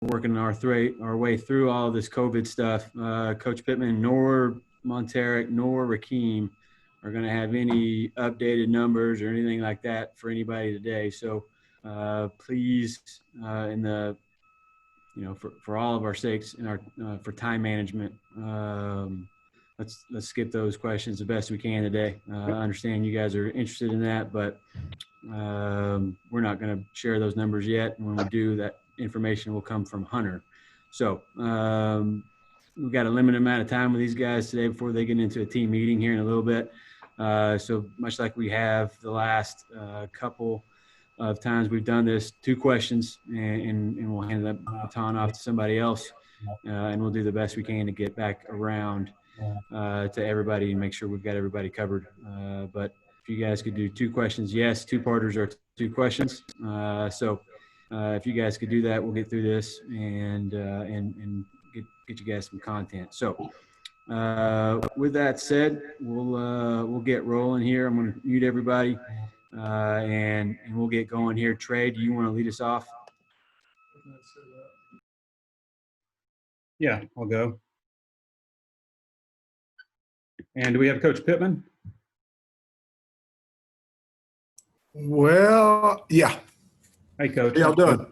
working our way through all of this COVID stuff. Coach Pittman nor Monteric nor Rakeem are going to have any updated numbers or anything like that for anybody today. So please, for all of our sakes and our for time management, let's skip those questions the best we can today. I understand you guys are interested in that, but we're not going to share those numbers yet. And when we do, that information will come from Hunter. So we've got a limited amount of time with these guys today before they get into a team meeting here in a little bit. So much like we have the last couple of times we've done this, 2 questions, and we'll hand the baton off to somebody else, and we'll do the best we can to get back around to everybody and make sure we've got everybody covered. But if you guys could do 2 questions, yes, 2-parters are 2 questions. So if you guys could do that, we'll get through this and get you guys some content. So with that said, we'll get rolling here. I'm going to mute everybody and we'll get going here. Trey, do you want to lead us off? Yeah, I'll go. And do we have Coach Pittman? Well, yeah. Hey, Coach. How y'all doing?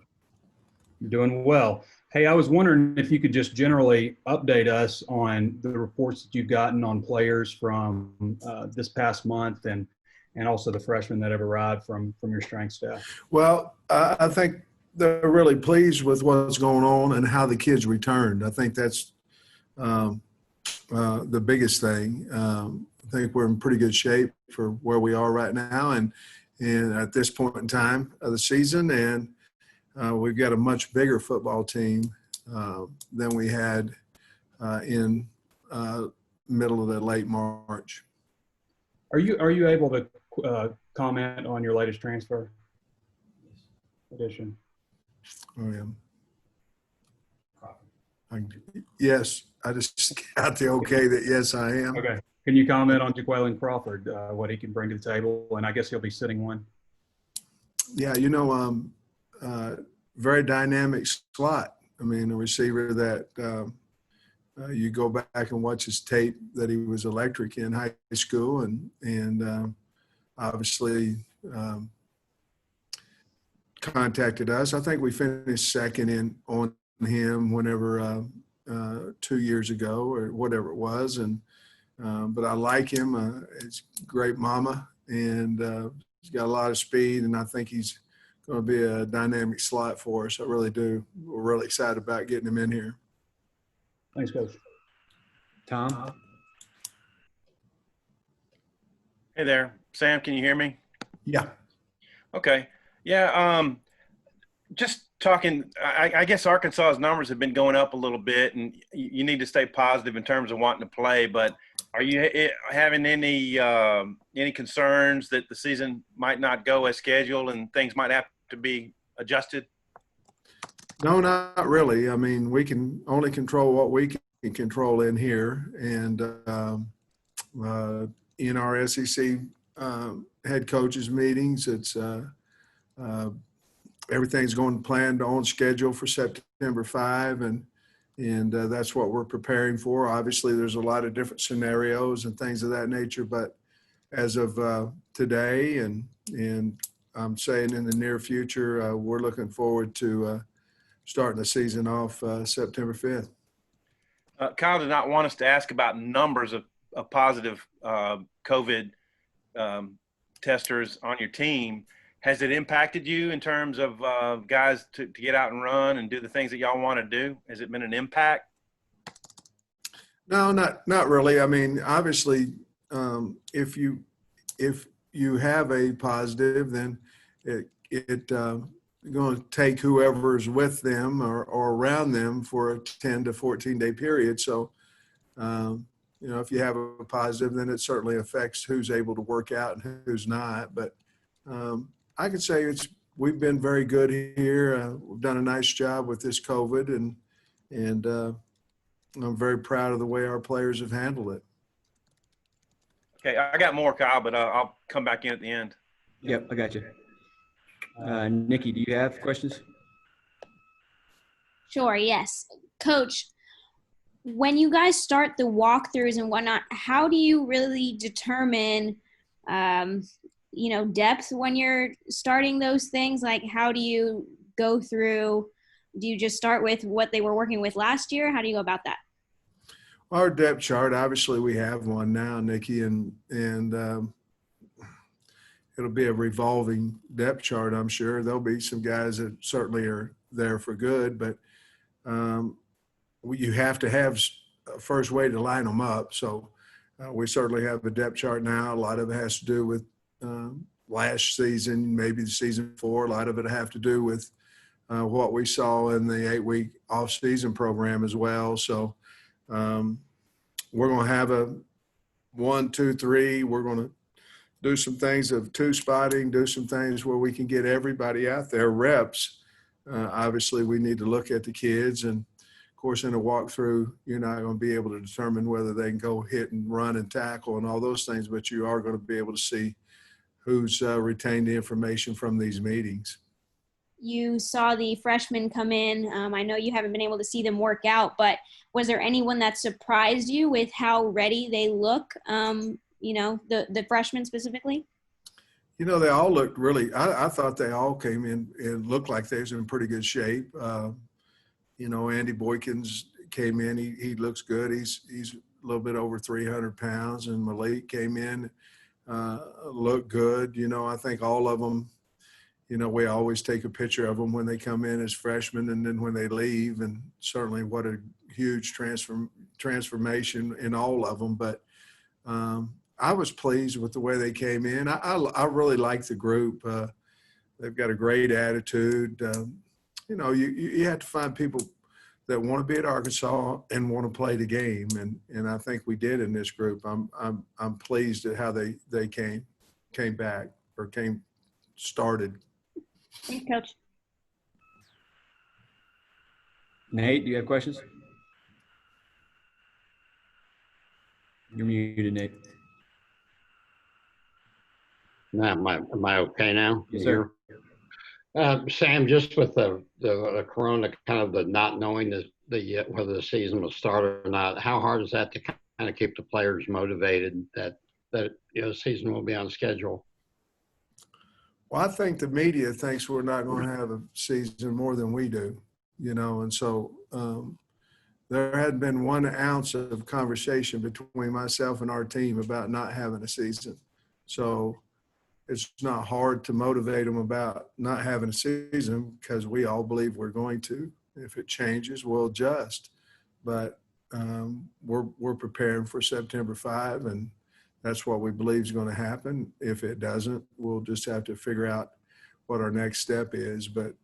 You're doing well. Hey, I was wondering if you could just generally update us on the reports that you've gotten on players from this past month and also the freshmen that have arrived from your strength staff. Well, I think they're really pleased with what's going on and how the kids returned. I think that's the biggest thing. I think we're in pretty good shape for where we are right now and at this point in time of the season. And we've got a much bigger football team than we had in middle of the late March. Are you able to comment on your latest transfer addition? Oh, yeah. Yes, I just got the okay that yes, I am. Okay. Can you comment on Jaquelin Crawford, what he can bring to the table? And I guess he'll be sitting one. Yeah, very dynamic slot. I mean, a receiver that you go back and watch his tape that he was electric in high school and obviously contacted us. I think we finished second on him whenever 2 years ago or whatever it was. And but I like him. He's a great mama and he's got a lot of speed, and I think he's going to be a dynamic slot for us. I really do. We're really excited about getting him in here. Thanks, Coach. Tom? Hey there. Sam, can you hear me? Yeah. Okay. Yeah. Just talking, I guess Arkansas's numbers have been going up a little bit, and you need to stay positive in terms of wanting to play. But are you having any concerns that the season might not go as scheduled and things might have to be adjusted? No, not really. I mean, we can only control what we can control in here. And in our SEC head coaches meetings, it's everything's going planned on schedule for September 5, and that's what we're preparing for. Obviously, there's a lot of different scenarios and things of that nature, but as of today and I'm saying in the near future, we're looking forward to starting the season off September 5th. Kyle did not want us to ask about numbers of positive COVID testers on your team. Has it impacted you in terms of guys to get out and run and do the things that y'all want to do? Has it been an impact? No, not really. I mean, obviously, if you have a positive, then it going to take whoever's with them or around them for a 10 to 14-day period. So, if you have a positive, then it certainly affects who's able to work out and who's not. But I can say we've been very good here. We've done a nice job with this COVID, and I'm very proud of the way our players have handled it. Okay, I got more, Kyle, but I'll come back in at the end. Yep, I got you. Nikki, do you have questions? Sure, yes. Coach, when you guys start the walkthroughs and whatnot, how do you really determine, depth when you're starting those things? Like, how do you go through? Do you just start with what they were working with last year? How do you go about that? Our depth chart, obviously, we have one now, Nikki, and it'll be a revolving depth chart. I'm sure there'll be some guys that certainly are there for good, but you have to have a first way to line them up. So we certainly have a depth chart now. A lot of it has to do with last season, maybe the season before. A lot of it have to do with what we saw in the 8-week off-season program as well. So we're going to have a 1, 2, 3. We're going to do some things of 2 spotting, do some things where we can get everybody out there, reps. Obviously, we need to look at the kids. And, of course, in a walkthrough, you're not going to be able to determine whether they can go hit and run and tackle and all those things, but you are going to be able to see who's retained the information from these meetings. You saw the freshmen come in. I know you haven't been able to see them work out, but was there anyone that surprised you with how ready they look, the freshmen specifically? They all looked really – I thought they all came in and looked like they was in pretty good shape. Andy Boykins came in. He looks good. He's a little bit over 300 pounds. And Malik came in, looked good. I think all of them – we always take a picture of them when they come in as freshmen and then when they leave, and certainly what a huge transformation in all of them. But I was pleased with the way they came in. I really like the group. They've got a great attitude. You have to find people that want to be at Arkansas and want to play the game, and I think we did in this group. I'm pleased at how they came back or started. Thanks, Coach. Nate, do you have questions? You're muted, Nate. Now, am I okay now? Yes, sir. Sam, just with the corona, kind of the not knowing whether the season will start or not, how hard is that to kind of keep the players motivated that the season will be on schedule? Well, I think the media thinks we're not going to have a season more than we do, and so there hadn't been 1 ounce of conversation between myself and our team about not having a season. So it's not hard to motivate them about not having a season because we all believe we're going to. If it changes, we'll adjust. But we're preparing for September 5, and that's what we believe is going to happen. If it doesn't, we'll just have to figure out what our next step is. But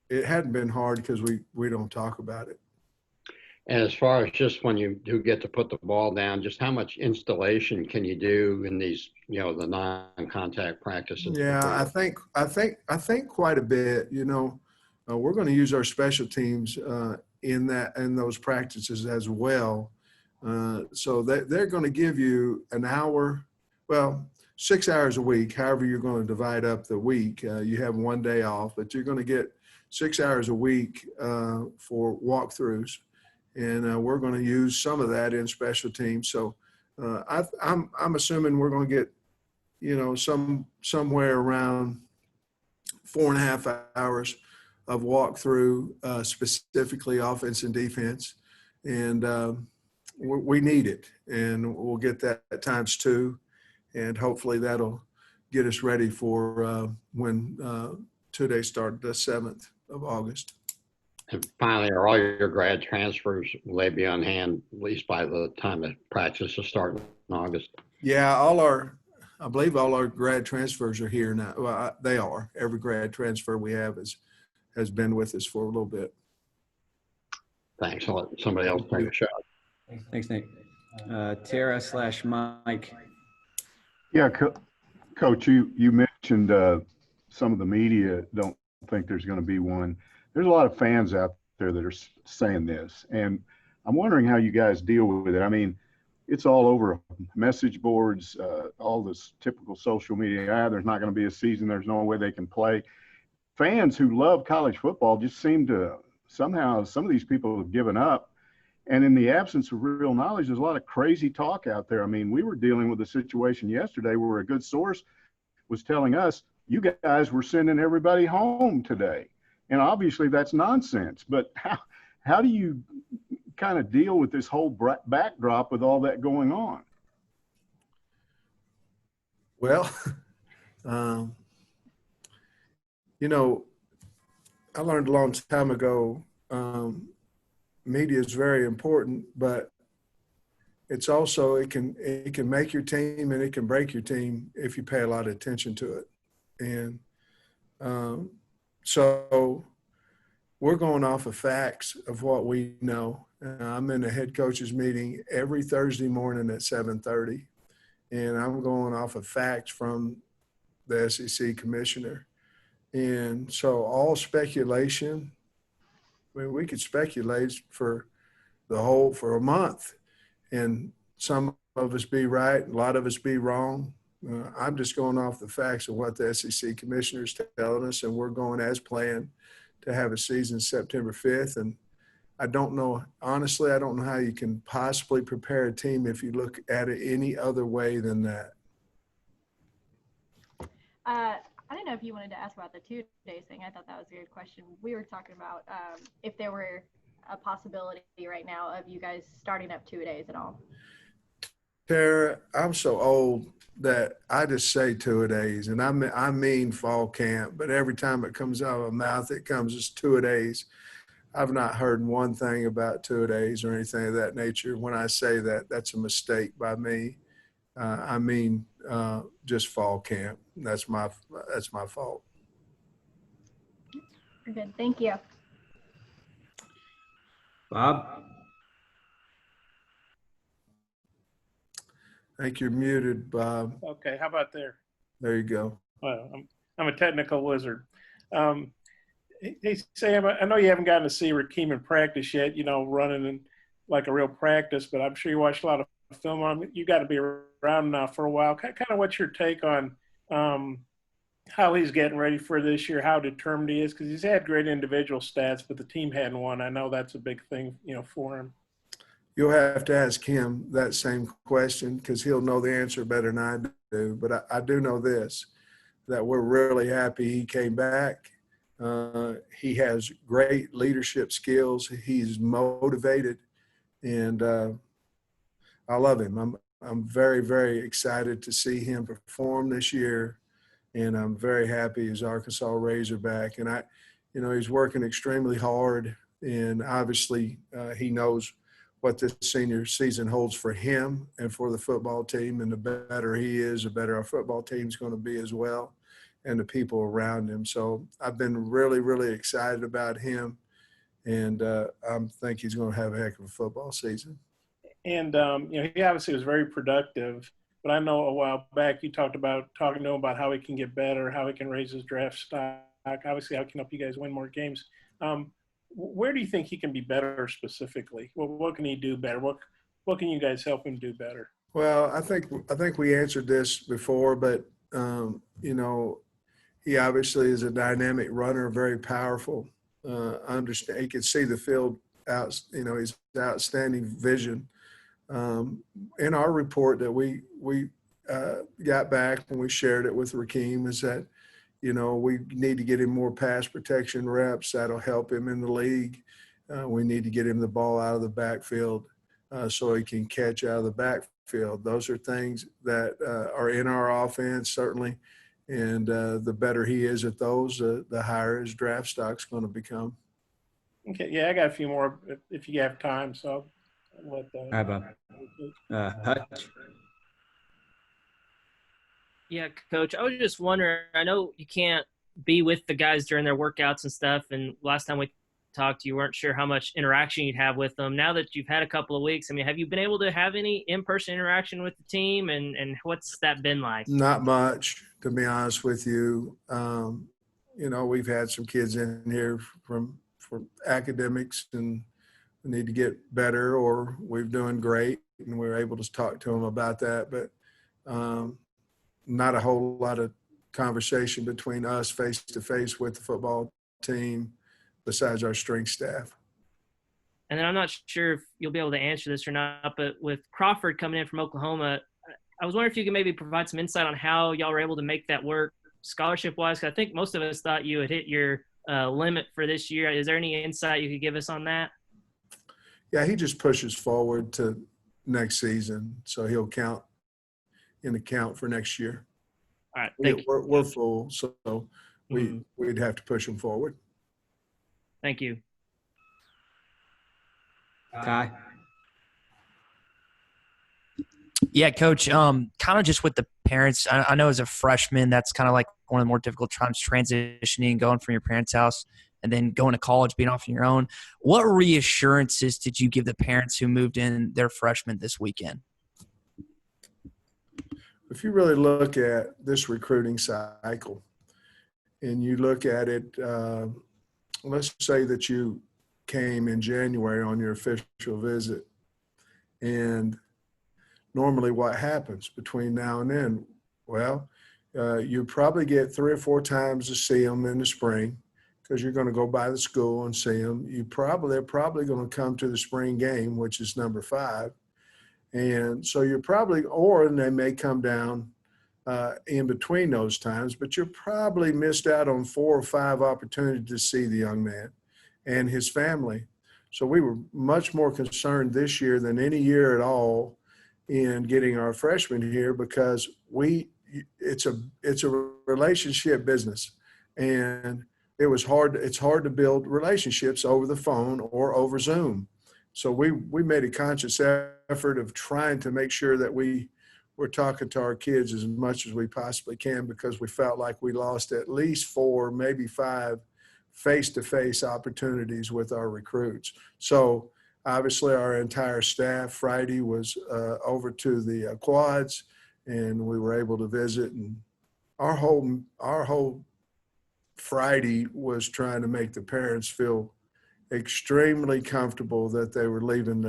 it hadn't been hard because we don't talk about it. And as far as just when you do get to put the ball down, just how much installation can you do in these, the non-contact practices? Yeah, I think quite a bit. We're going to use our special teams in those practices as well. So they're going to give you an hour, 6 hours a week, however you're going to divide up the week. You have 1 day off, but you're going to get 6 hours a week for walkthroughs. And we're going to use some of that in special teams. So I'm assuming we're going to get, somewhere around 4.5 hours of walkthrough, specifically offense and defense. And we need it, and we'll get that times 2, and hopefully that'll get us ready for when 2 days start the 7th of August. And finally, are all your grad transfers, will they be on hand at least by the time that practice will start in August? Yeah, I believe all our grad transfers are here now. Well, they are. Every grad transfer we have has been with us for a little bit. Thanks. I'll let somebody else take a shot. Thanks, Nate. Tara/Mike. Yeah, Coach, you mentioned some of the media don't think there's going to be one. There's a lot of fans out there that are saying this, and I'm wondering how you guys deal with it. I mean, it's all over message boards, all this typical social media. There's not going to be a season. There's no way they can play. Fans who love college football just seem to somehow some of these people have given up. And in the absence of real knowledge, there's a lot of crazy talk out there. I mean, we were dealing with a situation yesterday where a good source was telling us, you guys were sending everybody home today. And obviously that's nonsense. But how do you kind of deal with this whole backdrop with all that going on? Well, you know, I learned a long time ago, media is very important, but it's also, it can make your team and it can break your team if you pay a lot of attention to it. And so we're going off of facts of what we know. I'm in a head coaches meeting every Thursday morning at 7:30, and I'm going off of facts from the SEC commissioner. And so all speculation, I mean, we could speculate for a month, and some of us be right, a lot of us be wrong. I'm just going off the facts of what the SEC commissioner is telling us, and we're going as planned to have a season September 5th. And I don't know, honestly, I don't know how you can possibly prepare a team if you look at it any other way than that. I didn't know if you wanted to ask about the 2 days thing. I thought that was a good question. We were talking about if there were a possibility right now of you guys starting up 2 days at all. Tara, I'm so old that I just say 2 days, and I mean fall camp, but every time it comes out of my mouth, it comes as 2 days. I've not heard one thing about 2 days or anything of that nature. When I say that, that's a mistake by me. I mean just fall camp. That's my fault. You're good. Thank you. Bob? I think you're muted, Bob. Okay, how about there? There you go. Well, I'm a technical wizard. Hey, Sam, I know you haven't gotten to see Rakeem in practice yet, running in like a real practice, but I'm sure you watched a lot of film on him. You got to be around now for a while. Kind of what's your take on how he's getting ready for this year, how determined he is? Because he's had great individual stats, but the team hadn't won. I know that's a big thing, for him. You'll have to ask him that same question because he'll know the answer better than I do. But I do know this, that we're really happy he came back. He has great leadership skills. He's motivated, and I love him. I'm very, very excited to see him perform this year, and I'm very happy he's Arkansas Razorback. And he's working extremely hard, and obviously he knows what this senior season holds for him and for the football team. And the better he is, the better our football team's going to be as well, and the people around him. So I've been really, really excited about him, and I think he's going to have a heck of a football season. And, he obviously was very productive, but I know a while back you talking to him about how he can get better, how he can raise his draft stock, obviously how he can help you guys win more games. Where do you think he can be better specifically? What can he do better? What can you guys help him do better? Well, I think we answered this before, but, he obviously is a dynamic runner, very powerful. He can see the field out, he's outstanding vision. In our report that we got back when we shared it with Rakeem is that, we need to get him more pass protection reps. That'll help him in the league. We need to get him the ball out of the backfield so he can catch out of the backfield. Those are things that are in our offense, certainly. And the better he is at those, the higher his draft stock's going to become. Okay, yeah, I got a few more if you have time, so I'll let Hi, Bob. Hutch? Yeah, Coach, I was just wondering, I know you can't be with the guys during their workouts and stuff, and last time we talked, you weren't sure how much interaction you'd have with them. Now that you've had a couple of weeks, have you been able to have any in-person interaction with the team, and what's that been like? Not much, to be honest with you. We've had some kids in here for academics, and we need to get better, or we're doing great, and we're able to talk to them about that. But not a whole lot of conversation between us face-to-face with the football team. besides our strength staff. And then I'm not sure if you'll be able to answer this or not, but with Crawford coming in from Oklahoma, I was wondering if you could maybe provide some insight on how y'all were able to make that work scholarship-wise. 'Cause I think most of us thought you had hit your limit for this year. Is there any insight you could give us on that? Yeah, he just pushes forward to next season, so he'll count in the count for next year. All right, thank you. We're full, so we'd have to push him forward. Thank you. Ty. Yeah, Coach. Kind of just with the parents. I know as a freshman, that's kind of like one of the more difficult times transitioning, going from your parents' house and then going to college, being off on your own. What reassurances did you give the parents who moved in their freshmen this weekend? If you really look at this recruiting cycle and you look at it, let's say that you came in January on your official visit, and normally what happens between now and then? Well, you probably get 3 or 4 times to see them in the spring because you're going to go by the school and see them. They're probably going to come to the spring game, which is number 5. And so you're probably, or they may come down in between those times, but you're probably missed out on 4 or 5 opportunities to see the young man and his family. So we were much more concerned this year than any year at all in getting our freshmen here because it's a relationship business, and it's hard to build relationships over the phone or over Zoom. So we made a conscious effort of trying to make sure that we're talking to our kids as much as we possibly can because we felt like we lost at least 4, maybe 5 face-to-face opportunities with our recruits. So obviously our entire staff Friday was over to the quads, and we were able to visit, and our whole Friday was trying to make the parents feel extremely comfortable that they were leaving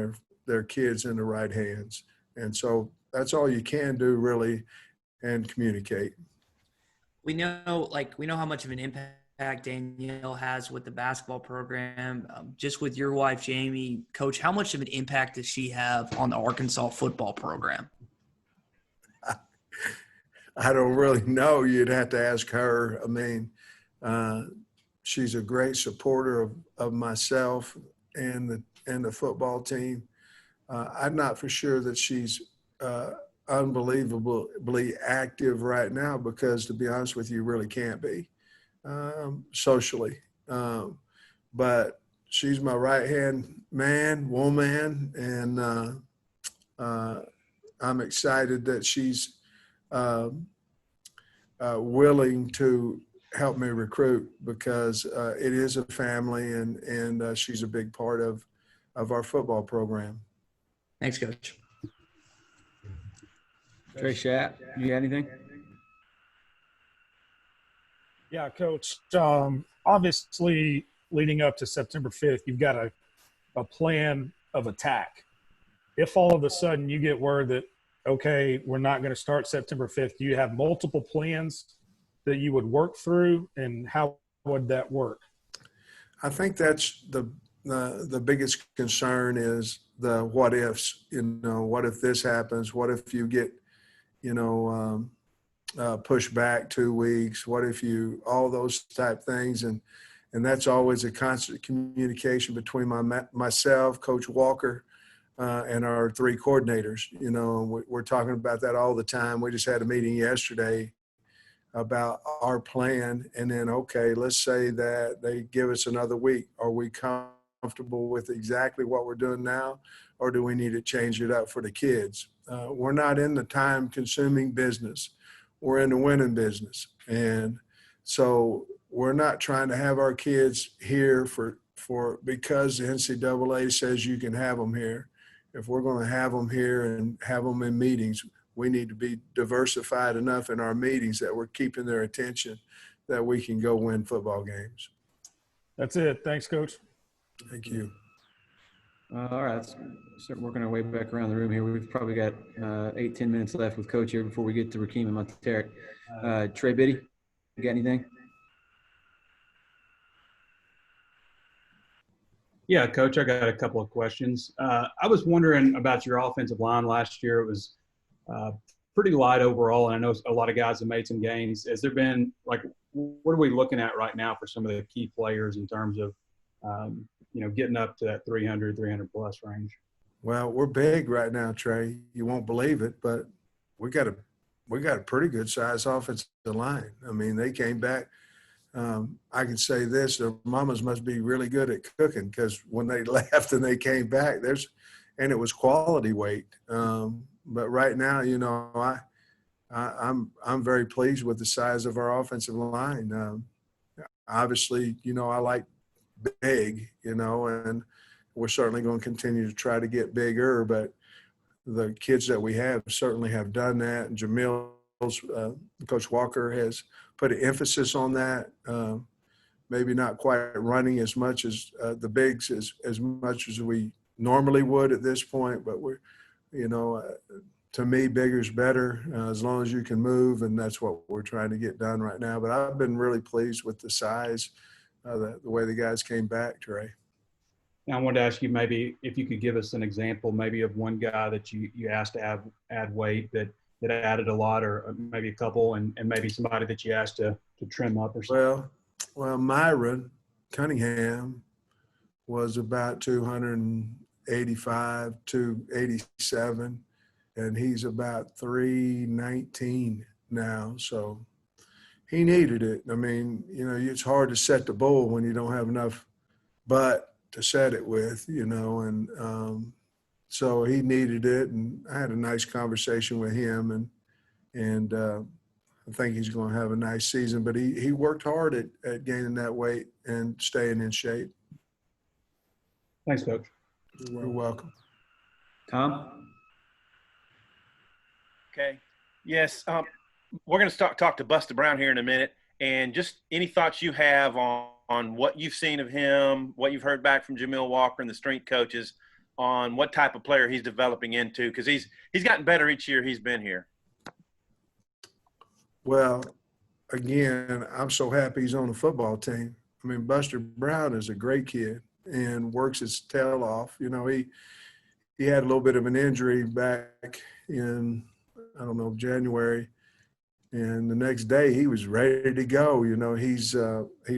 their kids in the right hands. And so that's all you can do really, and communicate. We know how much of an impact Danielle has with the basketball program. Just with your wife, Jamie, Coach, how much of an impact does she have on the Arkansas football program? I don't really know. You'd have to ask her. I mean, she's a great supporter of myself and the football team. I'm not for sure that she's unbelievably active right now because, to be honest with you, really can't be socially. But she's my right-hand woman, and I'm excited that she's willing to help me recruit because it is a family, and she's a big part of our football program. Thanks, Coach. Trey Schapp, you got anything? Yeah, Coach. Obviously, leading up to September 5th, you've got a plan of attack. If all of a sudden you get word that, okay, we're not going to start September 5th, do you have multiple plans that you would work through, and how would that work? I think that's the biggest concern is the what ifs. What if this happens? What if you get, pushed back 2 weeks? What if all those type things? And that's always a constant communication between myself, Coach Walker, and our 3 coordinators. We're talking about that all the time. We just had a meeting yesterday about our plan, and then, okay, let's say that they give us another week. Are we comfortable with exactly what we're doing now, or do we need to change it up for the kids? We're not in the time-consuming business. We're in the winning business. And so we're not trying to have our kids here because the NCAA says you can have them here. If we're going to have them here and have them in meetings, we need to be diversified enough in our meetings that we're keeping their attention that we can go win football games. That's it. Thanks, Coach. Thank you. All right, let's start working our way back around the room here. We've probably got 8-10 minutes left with Coach here before we get to Rakeem and Monteric. Trey Biddy, you got anything? Yeah, Coach, I got a couple of questions. I was wondering about your offensive line last year. It was pretty light overall, and I know a lot of guys have made some gains. Has there been, like, what are we looking at right now for some of the key players in terms of, getting up to that 300 plus range? Well, we're big right now, Trey. You won't believe it, but we got a pretty good size offensive line. I mean, they came back. I can say this: their mamas must be really good at cooking, because when they left and they came back, and it was quality weight. But right now, I'm very pleased with the size of our offensive line. Obviously, I like big, and we're certainly going to continue to try to get bigger. But the kids that we have certainly have done that. And Jamil's, Coach Walker has put an emphasis on that. Maybe not quite running as much as the bigs as much as we normally would at this point, but we're, to me, bigger's better as long as you can move, and that's what we're trying to get done right now. But I've been really pleased with the size, the way the guys came back, Trey. Now, I wanted to ask you maybe if you could give us an example maybe of one guy that you asked to add weight that added a lot, or maybe a couple, and maybe somebody that you asked to trim up or something. Well, Myron Cunningham was about 285, 287, and he's about 319 now. So he needed it. I mean, it's hard to set the bull when you don't have enough butt to set it with, and so he needed it, and I had a nice conversation with him, and I think he's going to have a nice season. But he worked hard at gaining that weight and staying in shape. Thanks, Coach. You're welcome. Tom? Okay. Yes. We're going to talk to Buster Brown here in a minute, and just any thoughts you have on what you've seen of him, what you've heard back from Jamil Walker and the strength coaches on what type of player he's developing into, because he's gotten better each year he's been here. Well, Again, I'm so happy he's on the football team. I mean, Buster Brown is a great kid and works his tail off. He had a little bit of an injury back in, January. And the next day he was ready to go. He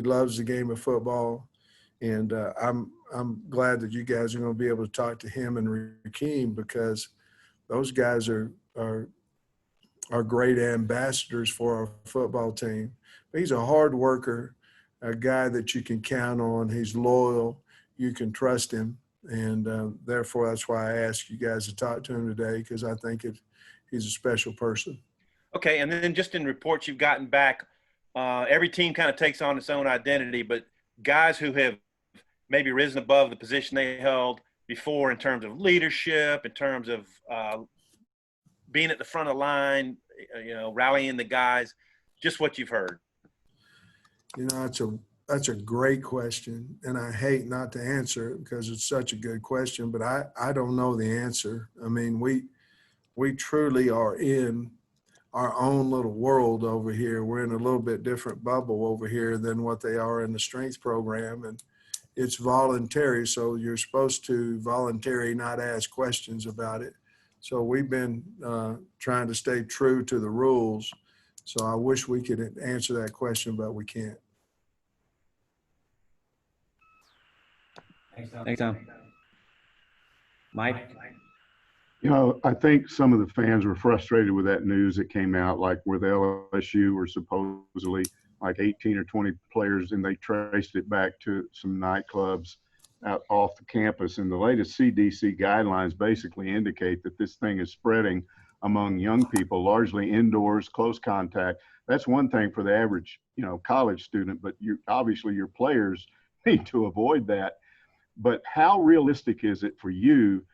loves the game of football. And I'm glad that you guys are going to be able to talk to him and Rakeem, because those guys are great ambassadors for our football team. But he's a hard worker, a guy that you can count on. He's loyal. You can trust him. And therefore, that's why I asked you guys to talk to him today, because I think he's a special person. Okay, and then just in reports you've gotten back, every team kind of takes on its own identity, but guys who have maybe risen above the position they held before in terms of leadership, in terms of being at the front of the line, rallying the guys, just what you've heard. That's a great question, and I hate not to answer it because it's such a good question, but I don't know the answer. I mean, we truly are in our own little world over here. We're in a little bit different bubble over here than what they are in the strength program, and it's voluntary, so you're supposed to voluntarily not ask questions about it. So we've been trying to stay true to the rules. So I wish we could answer that question, but we can't. Thanks, Tom. Mike? I think some of the fans were frustrated with that news that came out, like with LSU were supposedly like 18 or 20 players, and they traced it back to some nightclubs out off the campus. And the latest CDC guidelines basically indicate that this thing is spreading among young people, largely indoors, close contact. That's one thing for the average, college student, but obviously your players need to avoid that. But how realistic is it for you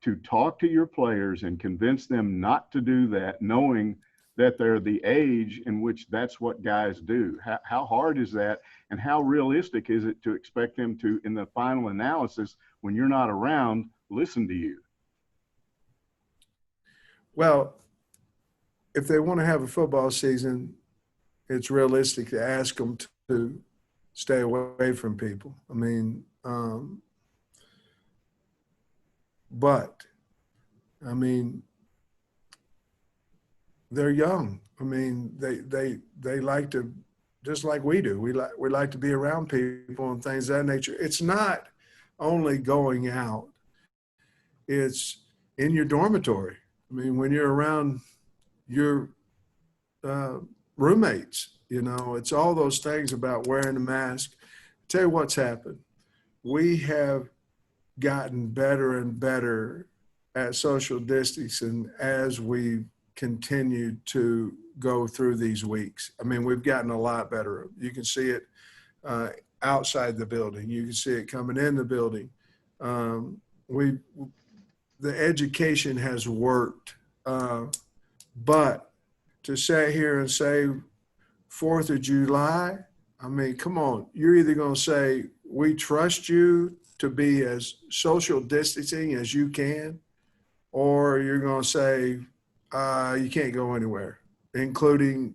to talk to your players and convince them not to do that, knowing that they're the age in which that's what guys do? How hard is that, and how realistic is it to expect them to, in the final analysis, when you're not around, listen to you? Well, if they want to have a football season, it's realistic to ask them to stay away from people. I mean, but I mean, they're young. I mean, they like to, just like we do. We like to be around people and things of that nature. It's not only going out, it's in your dormitory. I mean, when you're around your roommates, you know, it's all those things about wearing a mask. Tell you what's happened. We have gotten better and better at social distancing as we continue to go through these weeks. I mean, we've gotten a lot better. You can see it outside the building. You can see it coming in the building. The education has worked, but to sit here and say 4th of July, I mean, come on. You're either going to say, we trust you to be as social distancing as you can, or you're going to say, you can't go anywhere, including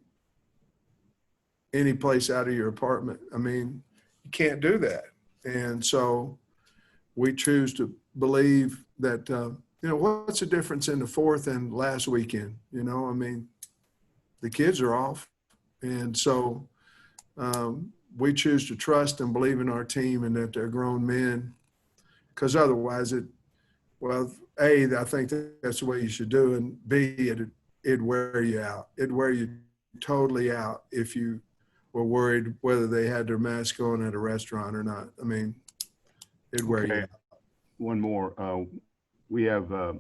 any place out of your apartment. I mean, you can't do that. And so we choose to believe that, you know, what's the difference in the 4th and last weekend? You know, I mean, the kids are off. And so we choose to trust and believe in our team and that they're grown men, because otherwise A, I think that's the way you should do, and B, it'd wear you out. It'd wear you totally out if you were worried whether they had their mask on at a restaurant or not. I mean, it'd wear you out. One more. We have a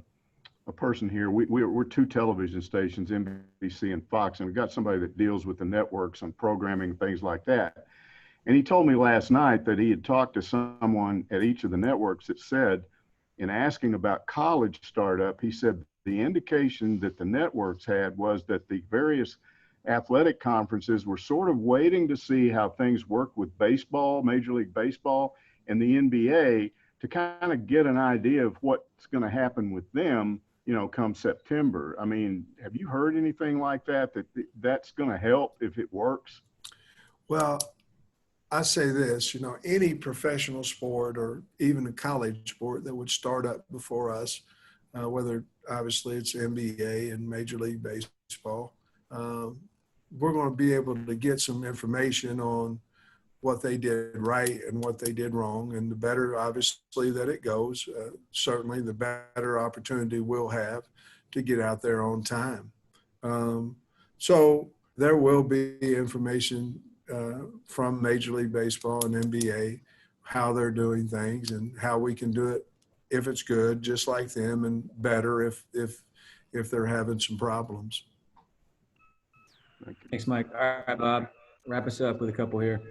person here. We're 2 television stations, NBC and Fox, and we've got somebody that deals with the networks and programming, things like that. And he told me last night that he had talked to someone at each of the networks that said, in asking about college startup, he said the indication that the networks had was that the various athletic conferences were sort of waiting to see how things work with baseball, Major League Baseball, and the NBA to kind of get an idea of what's going to happen with them, you know, come September. I mean, have you heard anything like that that's going to help if it works? Well, I say this, you know, any professional sport or even a college sport that would start up before us, whether obviously it's NBA and Major League Baseball, we're going to be able to get some information on what they did right and what they did wrong. And the better, obviously, that it goes, certainly the better opportunity we'll have to get out there on time. So there will be information from Major League Baseball and NBA, how they're doing things and how we can do it if it's good, just like them, and better if they're having some problems. Thanks, Mike. All right, Bob, wrap us up with a couple here.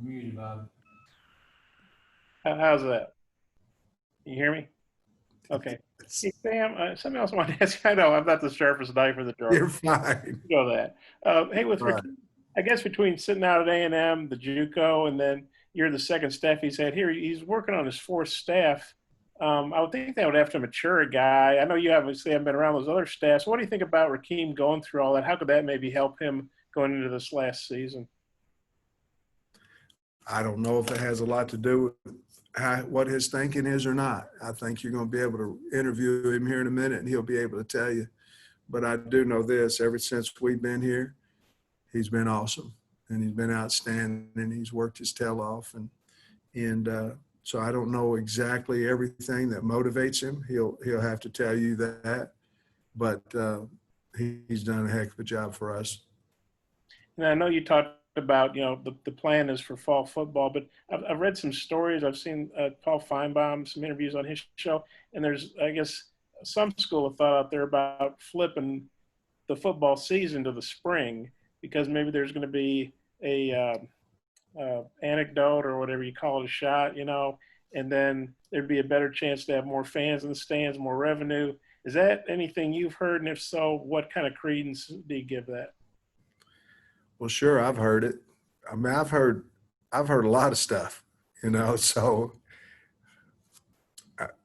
Muted, Bob. How's that? Can you hear me? Okay. Hey, Sam, something else I wanted to ask you. I know I'm not the sharpest knife in the drawer. You're fine. You know that. Hey, I guess between sitting out at A&M, the JUCO, and then you're the second staff he's had here, he's working on his 4th staff. I would think that would have to mature a guy. I know you obviously haven't been around those other staffs. What do you think about Rakeem going through all that? How could that maybe help him going into this last season? I don't know if it has a lot to do with what his thinking is or not. I think you're going to be able to interview him here in a minute and he'll be able to tell you. But I do know this, ever since we've been here, he's been awesome and he's been outstanding and he's worked his tail off. And so I don't know exactly everything that motivates him. He'll have to tell you that, but he's done a heck of a job for us. And I know you talked about, you know, the plan is for fall football, but I've read some stories. I've seen Paul Feinbaum, some interviews on his show, and there's, I guess, some school of thought out there about flipping the football season to the spring, because maybe there's going to be a anecdote or whatever you call it, a shot, you know, and then there'd be a better chance to have more fans in the stands, more revenue. Is that anything you've heard? And if so, what kind of credence do you give that? Well, sure, I've heard it. I mean, I've heard a lot of stuff, you know. So,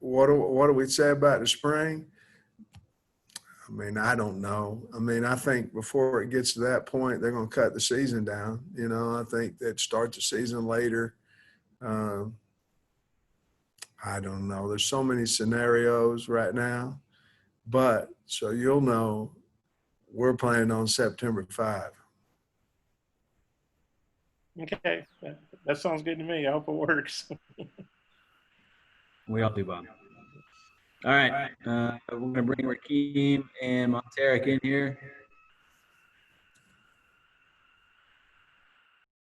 what do we say about the spring? I mean, I don't know. I mean, I think before it gets to that point, they're going to cut the season down. You know, I think they'd start the season later. I don't know. There's so many scenarios right now, but so you'll know we're planning on September 5. Okay, that sounds good to me. I hope it works. We all do, Bob. All right. We're going to bring Rakeem and Monteric in here.